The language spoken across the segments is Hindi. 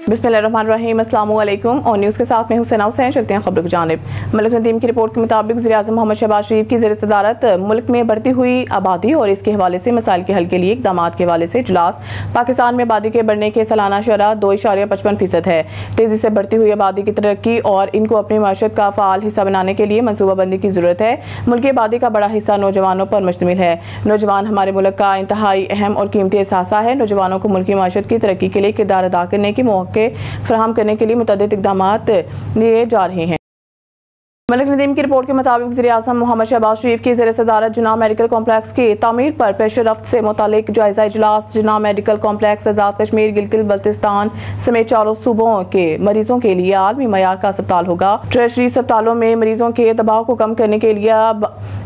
बिस्मिल्लाहिर्रहमानिर्रहीम, अस्सलामु अलैकुम। और न्यूज़ के साथ में हुसैन हुसैन। चलते हैं खबर की जानिब। मलिक नदीम की रिपोर्ट के मुताबिक वज़ीर-ए-आज़म मोहम्मद शहबाज शरीफ की ज़ेर सदारत मुल्क में बढ़ती हुई आबादी और इसके हवाले से मसाइल के हल के लिए इक़दामात के हवाले से इजलास। पाकिस्तान में आबादी के बढ़ने के सालाना शरह 2.55% है। तेज़ी से बढ़ती हुई आबादी की तरक्की और इनको अपनी माशत का फ़ाल हिस्सा बनाने के लिए मनसूबाबंदी की ज़रूरत है। मुल्क की आबादी का बड़ा हिस्सा नौजवानों पर मुश्तमिल है। नौजवान हमारे मुल्क का इंतहाई अहम और कीमती एहसासा है। नौजवानों को मुल्क की माशत की तरक्की के लिए किरदार अदा करने के मौके फराहम करने के लिए मुतअद्दिद इक़दामात लिए जा रहे हैं। मलिक नदीम की रिपोर्ट के मुताबिक वज़ीर-ए-आज़म मोहम्मद शहबाज शरीफ की ज़ेर सदारत जुना मेडिकल कॉम्प्लेक्स की तामीर पर पेश रफ्त से मुतालिक जायज़ा इजलास। जुना मेडिकल कॉम्प्लेक्स आज़ाद कश्मीर, गिलगित बल्तिस्तान समेत 4 सूबों के मरीजों के लिए आलमी मयार का अस्पताल होगा। ट्रेजरी अस्पतालों में मरीजों के दबाव को कम करने के लिए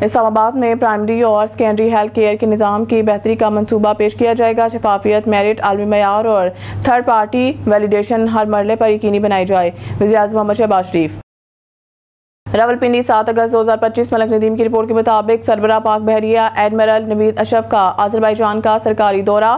इस्लामाबाद में प्राइमरी और सेकेंडरी हेल्थ केयर के निज़ाम की बेहतरी का मनसूबा पेश किया जाएगा। शफाफियत, मेरिट, आलमी मयार और थर्ड पार्टी वैलिडेशन हर मरले पर यकीनी बनाई जाए। वज़ीर-ए-आज़म मोहम्मद शहबाज शरीफ। रावलपिंडी 7 अगस्त 2025। मलिक नदीम की रिपोर्ट के मुताबिक सरबराह पाक बहरिया एडमिरल नवीद अशरफ का आज़रबाईजान का सरकारी दौरा।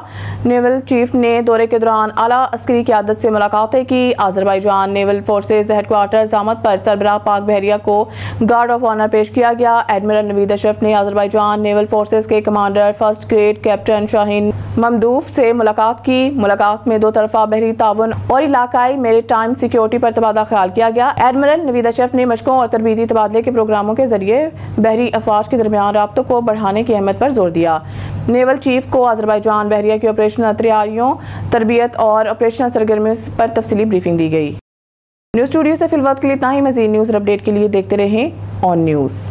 नेवल चीफ ने दौरे के दौरान आला अस्करी क़यादत से मुलाकातें की। आज़रबाईजान नेवल फोर्सेज हेडक्वार्टर आमद पर सरबराह पाक बहरिया को गार्ड ऑफ ऑनर पेश किया गया। एडमिरल नवीद अशरफ ने आज़रबाईजान नेवल फोर्सेज के commander first grade captain Shahin Mammadov से मुलाकात की। मुलाकात में 2 तरफ़ा बहरी ताउन और इलाकाई मेरीटाइम सिक्योरिटी पर तबादला ख्याल किया गया। एडमिरल नवीद अशरफ ने मशकों और तरबीती तबादले के प्रोग्रामों के जरिए बहरी अफवाज के दरमियान राब्तों को बढ़ाने की अहमियत पर जोर दिया। नेवल चीफ को आज़रबाईजान बहरिया की ऑपरेशनल तैयारियों, तरबियत और ऑपरेशनल सरगर्मियों पर तफसीली ब्रीफिंग दी गई। न्यूज़ स्टूडियो से फिलहाल के लिए इतना ही। मज़ीद न्यूज़ अपडेट के लिए देखते रहें ऑन न्यूज़।